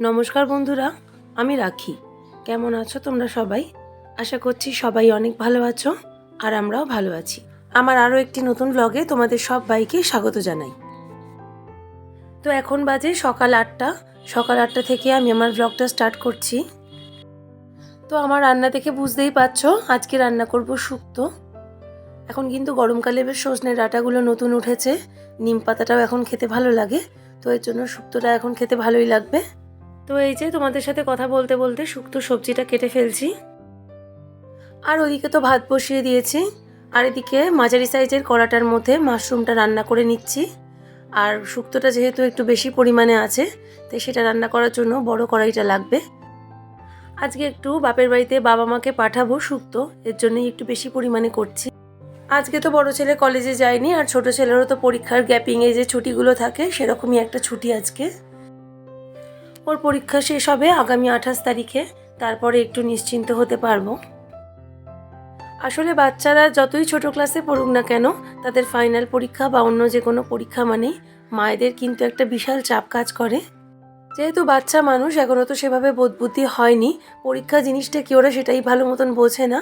নমস্কার বন্ধুরা, আমি রাখি। কেমন আছো তোমরা সবাই? আশা করছি সবাই অনেক ভালো আছো আর আমরাও ভালো আছি। আমার আরও একটি নতুন ব্লগে তোমাদের সবাইকে স্বাগত জানাই। তো এখন বাজে সকাল 8টা। সকাল 8টা থেকে আমি আমার ব্লগটা স্টার্ট করছি। তো আমার রান্না দেখে বুঝতেই পারছো, আজকে রান্না করব শুক্তো। এখন কিন্তু গরমকালে বেশ সজনের ডাঁটাগুলো নতুন উঠেছে, নিম পাতাটাও এখন খেতে ভালো লাগে, তো এর জন্য শুক্তোটা এখন খেতে ভালোই লাগবে। তো এই যে তোমাদের সাথে কথা বলতে বলতে শুক্তো সবজিটা কেটে ফেলছি। আর ওদিকে তো ভাত বসিয়ে দিয়েছি, আর এদিকে মাঝারি সাইজের কড়াটার মধ্যে মাশরুমটা রান্না করে নিচ্ছি। আর শুক্তোটা যেহেতু একটু বেশি পরিমাণে আছে, তাই সেটা রান্না করার জন্য বড় কড়াইটা লাগবে। আজকে একটু বাপের বাড়িতে বাবা মাকে পাঠাবো শুক্তো, এর জন্যই একটু বেশি পরিমাণে করছি। আজকে তো বড় ছেলে কলেজে যায়নি, আর ছোট ছেলেরও তো পরীক্ষার গ্যাপিংয়ে যে ছুটিগুলো থাকে সেরকমই একটা ছুটি আজকে। ওর পরীক্ষা শেষ হবে আগামী 28 তারিখে, তারপরে একটু নিশ্চিন্ত হতে পারবো। আসলে বাচ্চারা যতই ছোট ক্লাসে পড়ুক না কেন, তাদের ফাইনাল পরীক্ষা বা অন্য যে কোনো পরীক্ষা মানেই মায়েদের কিন্তু একটা বিশাল চাপ কাজ করে। যেহেতু বাচ্চা মানুষ, এখনও তো সেভাবে বোধবুদ্ধি হয়নি, পরীক্ষা জিনিসটা কি ওরা সেটাই ভালো মতন বোঝে না।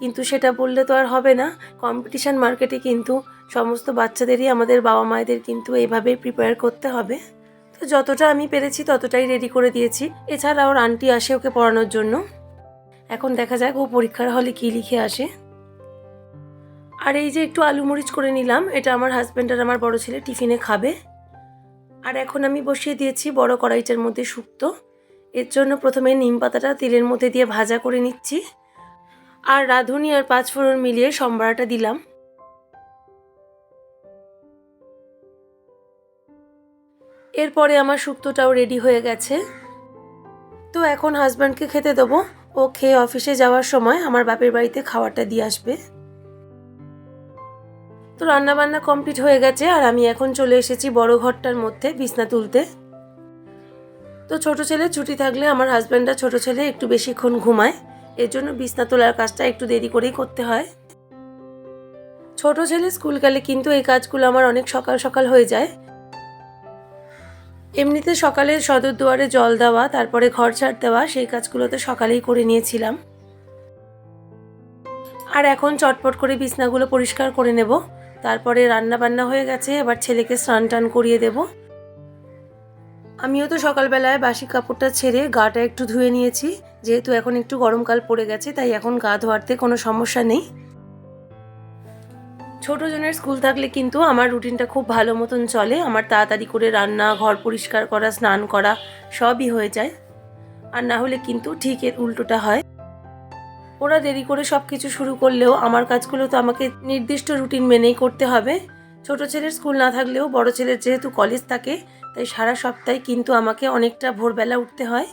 কিন্তু সেটা বললে তো আর হবে না, কম্পিটিশন মার্কেটে কিন্তু সমস্ত বাচ্চাদেরই আমাদের বাবা মায়েদের কিন্তু এইভাবেই প্রিপেয়ার করতে হবে। তো যতটা আমি পেরেছি ততটাই রেডি করে দিয়েছি। এছাড়া ওর আন্টি আসে ওকে পড়ানোর জন্য। এখন দেখা যাক ও পরীক্ষার হলে কী লিখে আসে। আর এই যে একটু আলু মরিচ করে নিলাম, এটা আমার হাজব্যান্ড আর আমার বড় ছেলে টিফিনে খাবে। আর এখন আমি বসিয়ে দিয়েছি বড় কড়াইটার মধ্যে শুক্তো। এর জন্য প্রথমে নিম পাতাটা তেলের মধ্যে দিয়ে ভাজা করে নিচ্ছি, আর রাঁধুনি আর পাঁচফোড়ন মিলিয়ে সম্বারাটা দিলাম। এরপরে আমার শুক্তোটাও রেডি হয়ে গেছে। তো এখন হাজব্যান্ডকে খেতে দেবো, ও খেয়ে অফিসে যাওয়ার সময় আমার বাপের বাড়িতে খাবারটা দিয়ে আসবে। তো রান্নাবান্না কমপ্লিট হয়ে গেছে, আর আমি এখন চলে এসেছি বড় ঘরটার মধ্যে বিছনা তুলতে। তো ছোট ছেলে ছুটি থাকলে আমার হাজব্যান্ড আর ছোট ছেলে একটু বেশিক্ষণ ঘুমায়, এর জন্য বিছনা তোলার কাজটা একটু দেরি করেই করতে হয়। ছোট ছেলে স্কুল গেলে কিন্তু এই কাজগুলো আমার অনেক সকাল সকাল হয়ে যায়। এমনিতে সকালে সদর দুয়ারে জল দেওয়া, তারপরে ঘর ঝাড় দেওয়া, সেই কাজগুলো তো সকালেই করে নিয়েছিলাম। আর এখন চটপট করে বিছনাগুলো পরিষ্কার করে নেব। তারপরে রান্না বান্না হয়ে গেছে, এবার ছেলেকে স্নান টান করিয়ে দেব। আমিও তো সকালবেলায় বাসি কাপড়টা ছেড়ে গাটা একটু ধুয়ে নিয়েছি, যেহেতু এখন একটু গরমকাল পড়ে গেছে, তাই এখন গা ধোয়াতে কোনো সমস্যা নেই। ছোট জনের স্কুল থাকলে কিন্তু আমার রুটিনটা খুব ভালো মতন চলে, আমার তাড়াতাড়ি করে রান্না, ঘর পরিষ্কার করা, স্নান করা সবই হয়ে যায়। আর না হলে কিন্তু ঠিক এর উল্টোটা হয়। ওরা দেরি করে সব কিছু শুরু করলেও আমার কাজগুলো তো আমাকে নির্দিষ্ট রুটিন মেনেই করতে হবে। ছোট ছেলের স্কুল না থাকলেও বড় ছেলের যেহেতু কলেজ থাকে, তাই সারা সপ্তাহে কিন্তু আমাকে অনেকটা ভোরবেলা উঠতে হয়।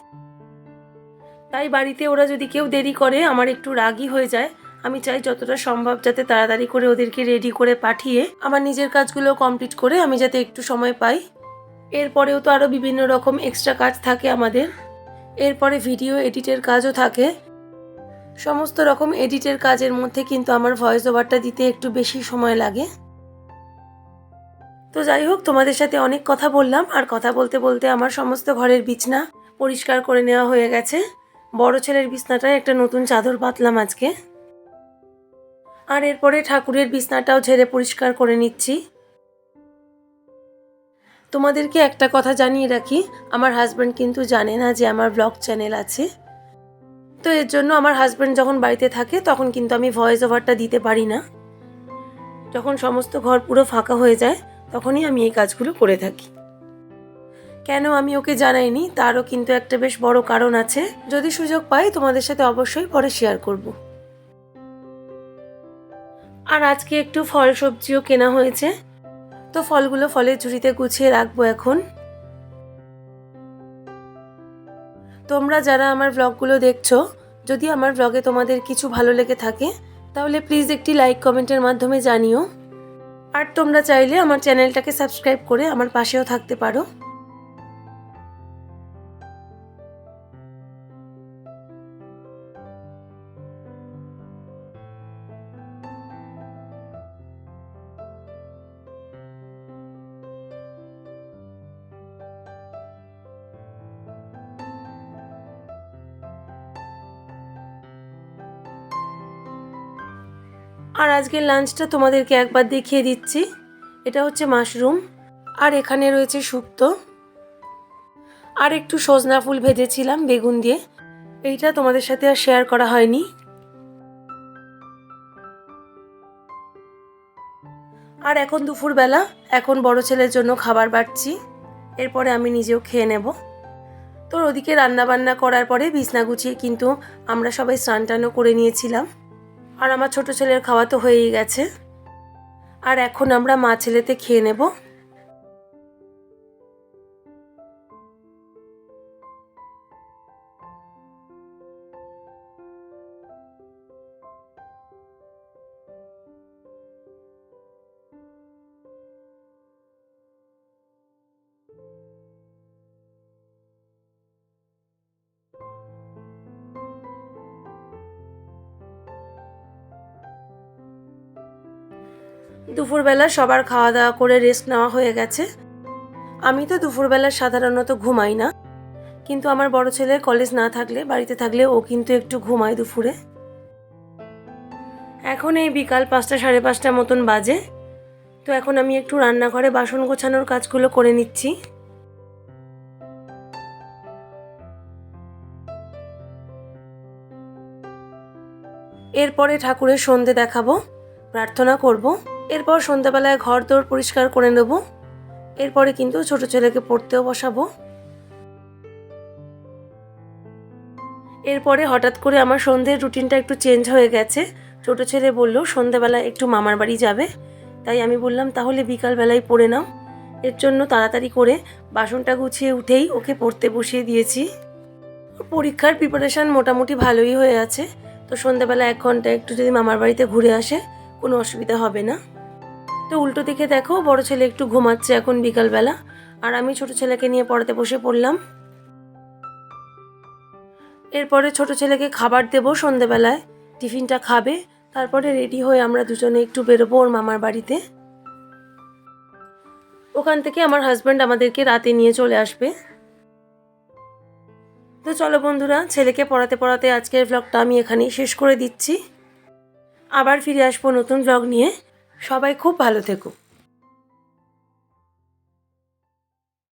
তাই বাড়িতে ওরা যদি কেউ দেরি করে আমার একটু রাগই হয়ে যায়। আমি চাই যতটা সম্ভব যাতে তাড়াতাড়ি করে ওদেরকে রেডি করে পাঠিয়ে আমার নিজের কাজগুলো কমপ্লিট করে আমি যাতে একটু সময় পাই। এরপরেও তো আরও বিভিন্ন রকম এক্সট্রা কাজ থাকে আমাদের। এরপরে ভিডিও এডিটের কাজও থাকে। সমস্ত রকম এডিটের কাজের মধ্যে কিন্তু আমার ভয়েস ওভারটা দিতে একটু বেশি সময় লাগে। তো যাই হোক, তোমাদের সাথে অনেক কথা বললাম, আর কথা বলতে বলতে আমার সমস্ত ঘরের বিছনা পরিষ্কার করে নেওয়া হয়ে গেছে। বড় ছেলের বিছনাটায় একটা নতুন চাদর পাতলাম আজকে। আর এরপরে ঠাকুরের বিছনাটাও ঝেড়ে পরিষ্কার করে নিচ্ছি। তোমাদেরকে একটা কথা জানিয়ে রাখি, আমার হাজব্যান্ড কিন্তু জানে না যে আমার ব্লগ চ্যানেল আছে। তো এর জন্য আমার হাজব্যান্ড যখন বাড়িতে থাকে তখন কিন্তু আমি ভয়েস ওভারটা দিতে পারি না। যখন সমস্ত ঘর পুরো ফাঁকা হয়ে যায় তখনই আমি এই কাজগুলো করে থাকি। কেন আমি ওকে জানাইনি তারও কিন্তু একটা বেশ বড় কারণ আছে, যদি সুযোগ পাই তোমাদের সাথে অবশ্যই পরে শেয়ার করব। আর আজকে একটু ফল সবজিও কেনা হয়েছে, তো ফলগুলো ফলের ঝুড়িতে গুছিয়ে রাখবো এখন। তোমরা যারা আমার ব্লগগুলো দেখছো, যদি আমার ব্লগে তোমাদের কিছু ভালো লেগে থাকে তাহলে প্লিজ একটি লাইক কমেন্টের মাধ্যমে জানিও। আর তোমরা চাইলে আমার চ্যানেলটাকে সাবস্ক্রাইব করে আমার পাশেও থাকতে পারো। আর আজকের লাঞ্চটা তোমাদেরকে একবার দেখিয়ে দিচ্ছি। এটা হচ্ছে মাশরুম, আর এখানে রয়েছে শুক্তো, আর একটু সজনা ফুল ভেজেছিলাম বেগুন দিয়ে। এইটা তোমাদের সাথে আর শেয়ার করা হয়নি। আর এখন দুপুরবেলা, এখন বড় ছেলের জন্য খাবার বাড়ছি, এরপরে আমি নিজেও খেয়ে নেব। তো ওদিকে রান্না বান্না করার পরে বিছনা গুছিয়ে কিন্তু আমরা সবাই স্নান টানও করে নিয়েছিলাম। আর আমার ছোট ছেলের খাওয়া তো হয়েই গেছে। আর এখন আমরা মা ছেলেতে খেয়ে নেব। দুপুরবেলা সবার খাওয়া দাওয়া করে রেস্ট নেওয়া হয়ে গেছে। আমি তো দুপুরবেলা সাধারণত ঘুমাই না, কিন্তু আমার বড় ছেলে কলেজ না থাকলে, বাড়িতে থাকলে ও কিন্তু একটু ঘুমায় দুপুরে। এখন এই বিকাল 5টা সাড়ে 5টা মতন বাজে। তো এখন আমি একটু রান্নাঘরে বাসন গোছানোর কাজগুলো করে নিচ্ছি। এরপরে ঠাকুরের সন্ধে দেখাবো, প্রার্থনা করব। এরপর সন্ধ্যাবেলায় ঘর দোর পরিষ্কার করে নেব। এরপরে কিন্তু ছোট ছেলেকে পড়তেও বসাবো। এরপরে হঠাৎ করে আমার সন্ধ্যের রুটিনটা একটু চেঞ্জ হয়ে গেছে। ছোট ছেলে বলল সন্ধ্যাবেলা একটু মামার বাড়ি যাবে, তাই আমি বললাম তাহলে বিকালবেলায় পড়ে নাও। এর জন্য তাড়াতাড়ি করে বাসনটা গুছিয়ে উঠেই ওকে পড়তে বসিয়ে দিয়েছি। পরীক্ষার প্রিপারেশান মোটামুটি ভালোই হয়ে আছে। তো সন্ধ্যাবেলা 1 ঘন্টা একটু যদি মামার বাড়িতে ঘুরে আসে কোনো অসুবিধা হবে না। তো উল্টো দিকে দেখো, বড় ছেলে একটু ঘুমাচ্ছে এখন বিকালবেলা, আর আমি ছোট ছেলেকে নিয়ে পড়াতে বসে পড়লাম। এরপরে ছোট ছেলেকে খাবার দেব সন্ধ্যাবেলায়, টিফিনটা খাবে, তারপরে রেডি হয়ে আমরা দুজনে একটু বেরোবো ওর মামার বাড়িতে। ওখান থেকে আমার হাজব্যান্ড আমাদেরকে রাতে নিয়ে চলে আসবে। তো চলো বন্ধুরা, ছেলেকে পড়াতে পড়াতে আজকের ব্লগটা আমি এখানেই শেষ করে দিচ্ছি। আবার ফিরে আসবো নতুন ব্লগ নিয়ে। সবাই খুব ভালো থেকো।